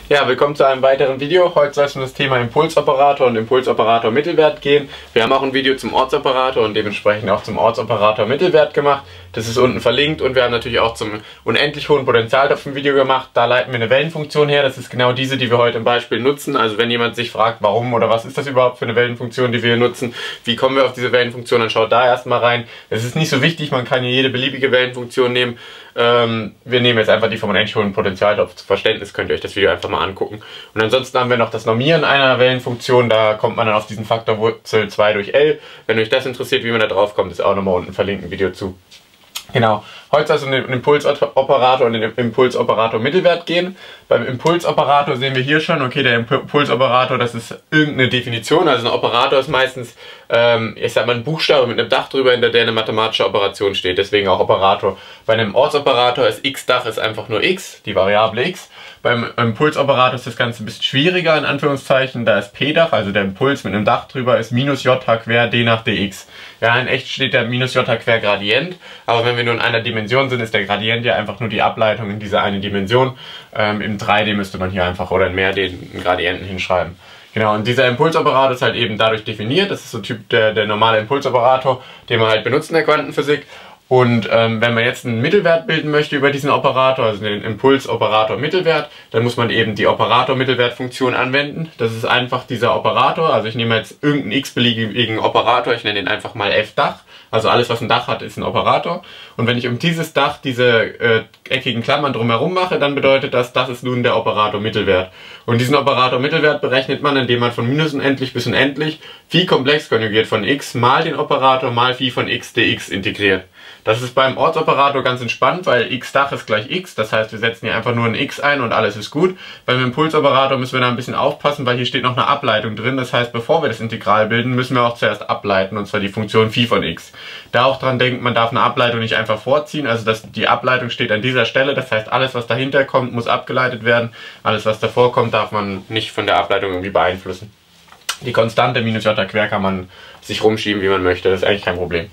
Ja, willkommen zu einem weiteren Video. Heute soll es um das Thema Impulsoperator und Impulsoperator Mittelwert gehen. Wir haben auch ein Video zum Ortsoperator und dementsprechend auch zum Ortsoperator Mittelwert gemacht. Das ist unten verlinkt und wir haben natürlich auch zum unendlich hohen Potenzialtopf ein Video gemacht. Da leiten wir eine Wellenfunktion her. Das ist genau diese, die wir heute im Beispiel nutzen. Also wenn jemand sich fragt, warum oder was ist das überhaupt für eine Wellenfunktion, die wir hier nutzen, wie kommen wir auf diese Wellenfunktion, dann schaut da erstmal rein. Es ist nicht so wichtig, man kann hier jede beliebige Wellenfunktion nehmen. Wir nehmen jetzt einfach die vom unendlich hohen Potenzialtopf. Zum Verständnis könnt ihr euch das Video einfach mal angucken. Und ansonsten haben wir noch das Normieren einer Wellenfunktion. Da kommt man dann auf diesen Faktor Wurzel 2 durch L. Wenn euch das interessiert, wie man da drauf kommt, ist auch nochmal unten verlinkt ein Video zu. Genau, heute soll es um den Impulsoperator und den Impulsoperator Mittelwert gehen. Beim Impulsoperator sehen wir hier schon, okay, der Impulsoperator, das ist irgendeine Definition. Also ein Operator ist meistens, ich sag mal, ein Buchstabe mit einem Dach drüber, hinter der eine mathematische Operation steht. Deswegen auch Operator. Bei einem Ortsoperator ist x-Dach ist einfach nur x, die Variable x. Beim Impulsoperator ist das Ganze ein bisschen schwieriger, in Anführungszeichen. Da ist p-Dach, also der Impuls mit einem Dach drüber, ist minus j h quer d nach dx. Ja, in echt steht der minus j h quer Gradient, aber wenn wir nur in einer Dimension sind, ist der Gradient ja einfach nur die Ableitung in diese eine Dimension. Im 3D müsste man hier einfach oder in mehr den Gradienten hinschreiben. Genau, und dieser Impulsoperator ist halt eben dadurch definiert. Das ist so Typ der normale Impulsoperator, den man halt benutzt in der Quantenphysik. Und wenn man jetzt einen Mittelwert bilden möchte über diesen Operator, also den Impulsoperator Mittelwert, dann muss man eben die Operator-Mittelwert-Funktion anwenden. Das ist einfach dieser Operator, also ich nehme jetzt irgendeinen x-beliebigen Operator, ich nenne den einfach mal f-Dach. Also alles, was ein Dach hat, ist ein Operator. Und wenn ich um dieses Dach diese eckigen Klammern drumherum mache, dann bedeutet das, das ist nun der Operator Mittelwert. Und diesen Operator Mittelwert berechnet man, indem man von minus unendlich bis unendlich Phi komplex konjugiert von x mal den Operator mal Phi von x dx integriert. Das ist beim Ortsoperator ganz entspannt, weil x-Dach ist gleich x, das heißt wir setzen hier einfach nur ein x ein und alles ist gut. Beim Impulsoperator müssen wir da ein bisschen aufpassen, weil hier steht noch eine Ableitung drin, das heißt bevor wir das Integral bilden, müssen wir auch zuerst ableiten, und zwar die Funktion Phi von x. Da auch dran denken, man darf eine Ableitung nicht einfach vorziehen, also die Ableitung steht an dieser Stelle, das heißt alles was dahinter kommt muss abgeleitet werden, alles was davor kommt darf man nicht von der Ableitung irgendwie beeinflussen. Die Konstante minus j quer kann man sich rumschieben wie man möchte, das ist eigentlich kein Problem.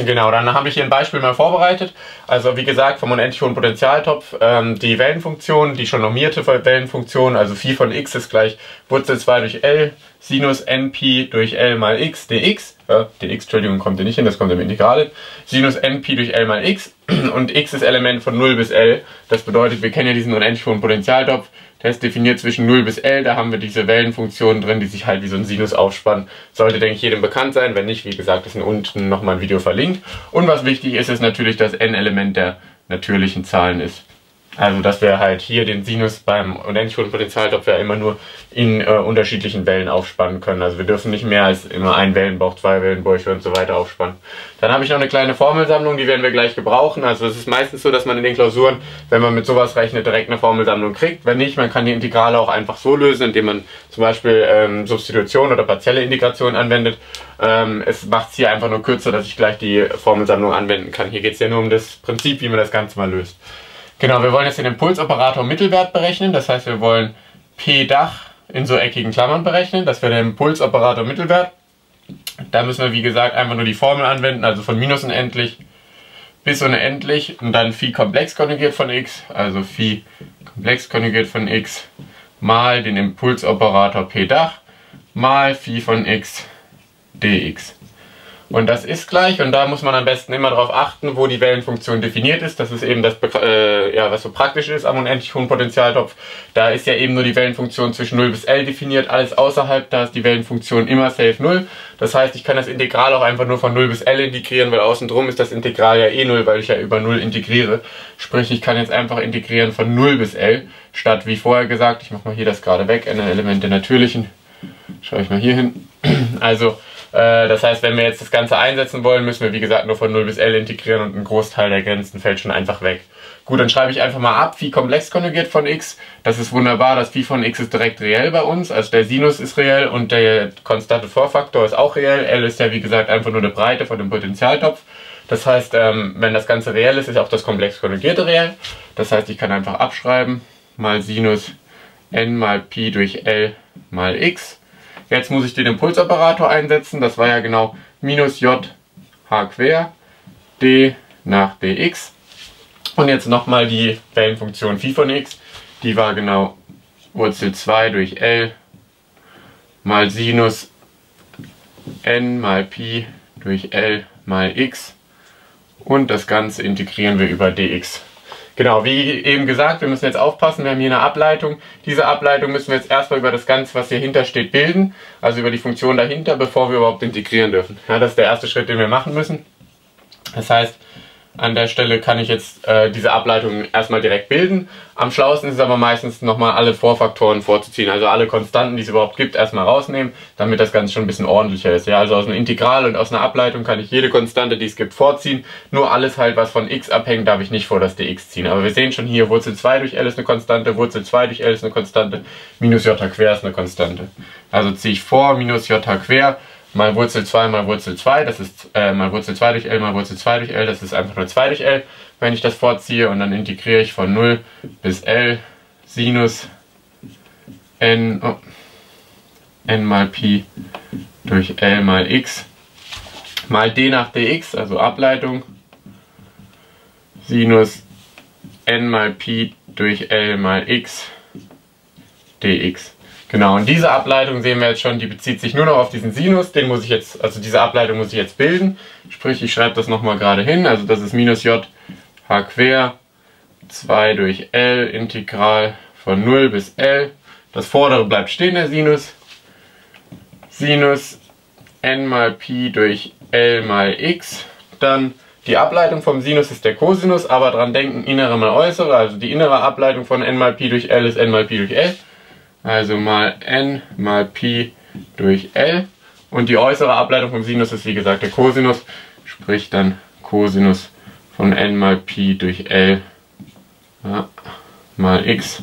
Genau, dann habe ich hier ein Beispiel mal vorbereitet. Also wie gesagt, vom unendlich hohen Potentialtopf die Wellenfunktion, die schon normierte Wellenfunktion, also Phi von x ist gleich Wurzel 2 durch L sinus npi durch L mal x dx. Dx, Entschuldigung, kommt hier nicht hin, das kommt im Integral. Sinus npi durch L mal x und x ist Element von 0 bis L. Das bedeutet, wir kennen ja diesen unendlich hohen Potentialtopf. Der ist definiert zwischen 0 bis L, da haben wir diese Wellenfunktionen drin, die sich halt wie so ein Sinus aufspannen. Sollte, denke ich, jedem bekannt sein. Wenn nicht, wie gesagt, ist unten nochmal ein Video verlinkt. Und was wichtig ist, ist natürlich, dass n Element der natürlichen Zahlen ist. Also, dass wir halt hier den Sinus beim unendlich hohen Potentialtopf ja immer nur in unterschiedlichen Wellen aufspannen können. Also wir dürfen nicht mehr als immer ein Wellenbauch, zwei Wellenbäuche und so weiter aufspannen. Dann habe ich noch eine kleine Formelsammlung, die werden wir gleich gebrauchen. Also es ist meistens so, dass man in den Klausuren, wenn man mit sowas rechnet, direkt eine Formelsammlung kriegt. Wenn nicht, man kann die Integrale auch einfach so lösen, indem man zum Beispiel Substitution oder partielle Integration anwendet. Es macht es hier einfach nur kürzer, dass ich gleich die Formelsammlung anwenden kann. Hier geht es ja nur um das Prinzip, wie man das Ganze mal löst. Genau, wir wollen jetzt den Impulsoperator Mittelwert berechnen, das heißt wir wollen p-Dach in so eckigen Klammern berechnen, das wäre der Impulsoperator Mittelwert. Da müssen wir wie gesagt einfach nur die Formel anwenden, also von minus unendlich bis unendlich und dann Phi komplex konjugiert von x, also Phi komplex konjugiert von x mal den Impulsoperator p-Dach mal Phi von x dx. Und das ist gleich, und da muss man am besten immer darauf achten, wo die Wellenfunktion definiert ist. Das ist eben das, was so praktisch ist am unendlich hohen Potentialtopf. Da ist ja eben nur die Wellenfunktion zwischen 0 bis L definiert. Alles außerhalb, da ist die Wellenfunktion immer safe 0. Das heißt, ich kann das Integral auch einfach nur von 0 bis L integrieren, weil außen drum ist das Integral ja eh 0, weil ich ja über 0 integriere. Sprich, ich kann jetzt einfach integrieren von 0 bis L, statt wie vorher gesagt, ich mache mal hier das gerade weg, ein Element der natürlichen. Schaue ich mal hier hin. Also, das heißt, wenn wir jetzt das Ganze einsetzen wollen, müssen wir wie gesagt nur von 0 bis L integrieren und ein Großteil der Grenzen fällt schon einfach weg. Gut, dann schreibe ich einfach mal ab, Phi komplex konjugiert von x. Das ist wunderbar, das Phi von x ist direkt reell bei uns, also der Sinus ist reell und der konstante Vorfaktor ist auch reell. L ist ja wie gesagt einfach nur eine Breite von dem Potentialtopf. Das heißt, wenn das Ganze reell ist, ist auch das komplex konjugierte reell. Das heißt, ich kann einfach abschreiben, mal Sinus n mal Pi durch L mal x. Jetzt muss ich den Impulsoperator einsetzen, das war ja genau minus j h quer d nach dx. Und jetzt nochmal die Wellenfunktion Phi von x, die war genau Wurzel 2 durch L mal Sinus n mal Pi durch L mal x und das Ganze integrieren wir über dx. Genau, wie eben gesagt, wir müssen jetzt aufpassen, wir haben hier eine Ableitung. Diese Ableitung müssen wir jetzt erstmal über das Ganze, was hier hinter steht, bilden, also über die Funktion dahinter, bevor wir überhaupt integrieren dürfen. Ja, das ist der erste Schritt, den wir machen müssen. Das heißt, an der Stelle kann ich jetzt diese Ableitung erstmal direkt bilden. Am schlauesten ist es aber meistens nochmal alle Vorfaktoren vorzuziehen, also alle Konstanten, die es überhaupt gibt, erstmal rausnehmen, damit das Ganze schon ein bisschen ordentlicher ist. Ja, also aus einem Integral und aus einer Ableitung kann ich jede Konstante, die es gibt, vorziehen. Nur alles halt, was von x abhängt, darf ich nicht vor das dx ziehen. Aber wir sehen schon hier, Wurzel 2 durch L ist eine Konstante, Wurzel 2 durch L ist eine Konstante, minus j quer ist eine Konstante. Also ziehe ich vor, minus j quer mal Wurzel 2 mal Wurzel 2, das ist mal Wurzel 2 durch L mal Wurzel 2 durch L, das ist einfach nur 2 durch L, wenn ich das vorziehe, und dann integriere ich von 0 bis L Sinus n mal Pi durch L mal x mal d nach dx, also Ableitung, Sinus n mal Pi durch L mal x dx. Genau, und diese Ableitung sehen wir jetzt schon, die bezieht sich nur noch auf diesen Sinus, den muss ich jetzt, also diese Ableitung muss ich jetzt bilden. Sprich, ich schreibe das nochmal gerade hin, also das ist minus j h quer 2 durch L Integral von 0 bis L. Das vordere bleibt stehen, der Sinus. Sinus n mal Pi durch L mal x. Dann die Ableitung vom Sinus ist der Cosinus, aber dran denken, innere mal äußere, also die innere Ableitung von n mal Pi durch L ist n mal Pi durch L. Also mal n mal Pi durch L. Und die äußere Ableitung vom Sinus ist wie gesagt der Cosinus, sprich dann Cosinus von n mal Pi durch L mal x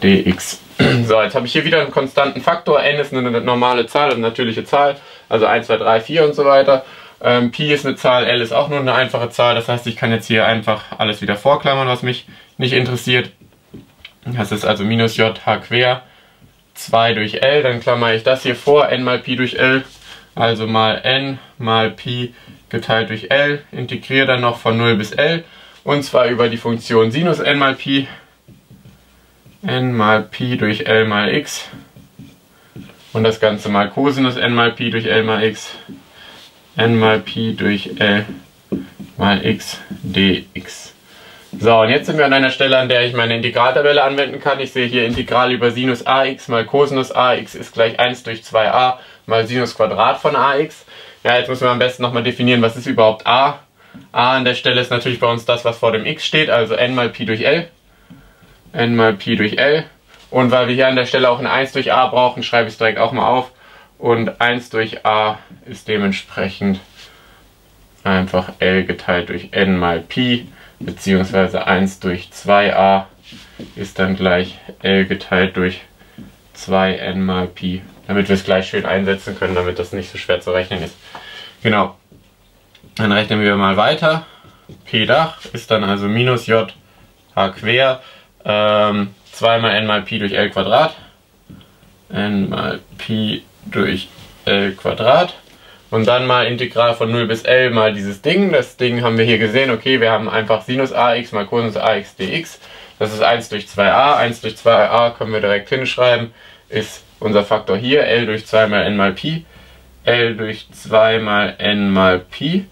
dx. So, jetzt habe ich hier wieder einen konstanten Faktor. N ist eine normale Zahl, eine natürliche Zahl, also 1, 2, 3, 4 und so weiter. Pi ist eine Zahl, L ist auch nur eine einfache Zahl. Das heißt, ich kann jetzt hier einfach alles wieder vorklammern, was mich nicht interessiert. Das ist also minus j h quer 2 durch L, dann klammere ich das hier vor, n mal Pi durch L, also mal n mal Pi geteilt durch L, integriere dann noch von 0 bis L, und zwar über die Funktion Sinus n mal Pi durch L mal x, und das Ganze mal Cosinus n mal Pi durch L mal x, n mal Pi durch L mal x dx. So, und jetzt sind wir an einer Stelle, an der ich meine Integraltabelle anwenden kann. Ich sehe hier Integral über Sinus ax mal Cosinus ax ist gleich 1 durch 2a mal Sinus Quadrat von ax. Ja, jetzt müssen wir am besten nochmal definieren, was ist überhaupt a. A an der Stelle ist natürlich bei uns das, was vor dem x steht, also n mal Pi durch L. N mal Pi durch L. Und weil wir hier an der Stelle auch ein 1 durch a brauchen, schreibe ich es direkt auch mal auf. Und 1 durch a ist dementsprechend einfach L geteilt durch n mal Pi. Beziehungsweise 1 durch 2a ist dann gleich L geteilt durch 2n mal Pi, damit wir es gleich schön einsetzen können, damit das nicht so schwer zu rechnen ist. Genau, dann rechnen wir mal weiter. P Dach ist dann also minus j h quer 2 mal n mal Pi durch L Quadrat, n mal Pi durch L Quadrat. Und dann mal Integral von 0 bis L mal dieses Ding. Das Ding haben wir hier gesehen. Okay, wir haben einfach Sinus ax mal Cosinus ax dx. Das ist 1 durch 2a. 1 durch 2a können wir direkt hinschreiben. Ist unser Faktor hier. L durch 2 mal n mal Pi. L durch 2 mal n mal Pi.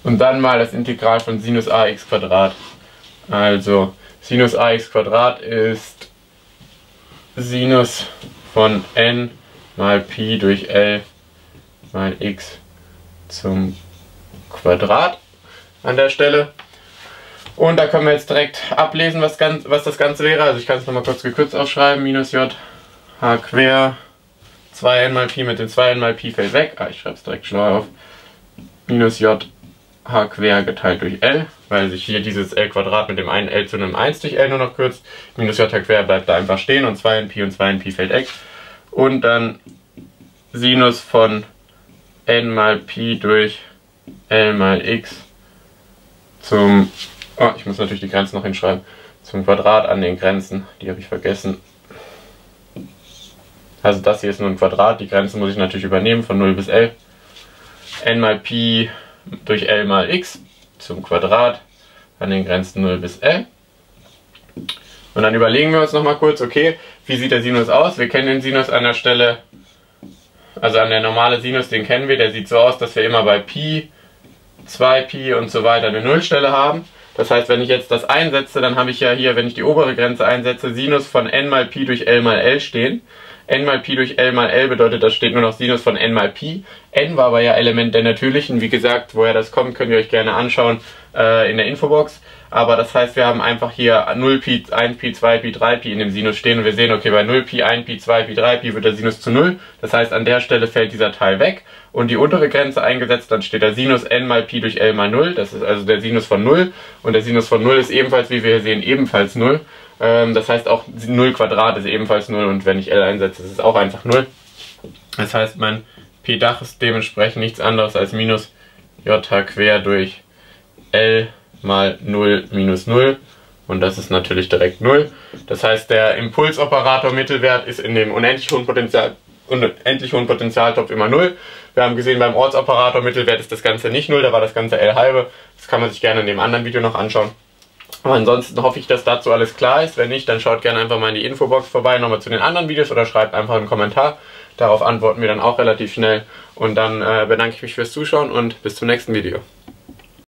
Und dann mal das Integral von Sinus ax Quadrat. Also Sinus ax Quadrat ist Sinus von n mal Pi durch L mal x zum Quadrat an der Stelle. Und da können wir jetzt direkt ablesen, was das Ganze wäre. Also ich kann es nochmal kurz gekürzt aufschreiben. Minus j h quer 2n mal Pi mit dem 2n mal Pi fällt weg. Ich schreibe es direkt schlau auf. Minus j h quer geteilt durch L, weil sich hier dieses L Quadrat mit dem einen L zu einem 1 durch L nur noch kürzt. Minus j h quer bleibt da einfach stehen und 2n Pi und 2n Pi fällt weg. Und dann Sinus von n mal Pi durch L mal x zum, ich muss natürlich die Grenzen noch hinschreiben, zum Quadrat an den Grenzen, die habe ich vergessen. Also das hier ist nur ein Quadrat, die Grenzen muss ich natürlich übernehmen von 0 bis L. N mal Pi durch L mal x zum Quadrat an den Grenzen 0 bis L. Und dann überlegen wir uns nochmal kurz, okay, wie sieht der Sinus aus? Wir kennen den Sinus an der Stelle, also an der normale Sinus, den kennen wir, der sieht so aus, dass wir immer bei Pi, 2Pi und so weiter eine Nullstelle haben. Das heißt, wenn ich jetzt das einsetze, dann habe ich ja hier, wenn ich die obere Grenze einsetze, Sinus von n mal Pi durch L mal L stehen. N mal Pi durch L mal L bedeutet, das steht nur noch Sinus von n mal Pi. N war aber ja Element der natürlichen. Wie gesagt, woher das kommt, könnt ihr euch gerne anschauen in der Infobox. Aber das heißt, wir haben einfach hier 0 Pi, 1 Pi, 2 Pi, 3 Pi in dem Sinus stehen. Und wir sehen, okay, bei 0 Pi, 1 Pi, 2 Pi, 3 Pi wird der Sinus zu 0. Das heißt, an der Stelle fällt dieser Teil weg. Und die untere Grenze eingesetzt, dann steht der Sinus n mal Pi durch L mal 0. Das ist also der Sinus von 0. Und der Sinus von 0 ist ebenfalls, wie wir hier sehen, ebenfalls 0. Das heißt, auch 0 Quadrat ist ebenfalls 0. Und wenn ich L einsetze, ist es auch einfach 0. Das heißt, mein P-Dach ist dementsprechend nichts anderes als minus J quer durch L mal 0 minus 0. Und das ist natürlich direkt 0. Das heißt, der Impulsoperator-Mittelwert ist in dem unendlich hohen Potentialtopf immer 0. Wir haben gesehen, beim Ortsoperator-Mittelwert ist das Ganze nicht 0, da war das Ganze L halbe. Das kann man sich gerne in dem anderen Video noch anschauen. Aber ansonsten hoffe ich, dass dazu alles klar ist. Wenn nicht, dann schaut gerne einfach mal in die Infobox vorbei, nochmal zu den anderen Videos oder schreibt einfach einen Kommentar. Darauf antworten wir dann auch relativ schnell. Und dann bedanke ich mich fürs Zuschauen und bis zum nächsten Video.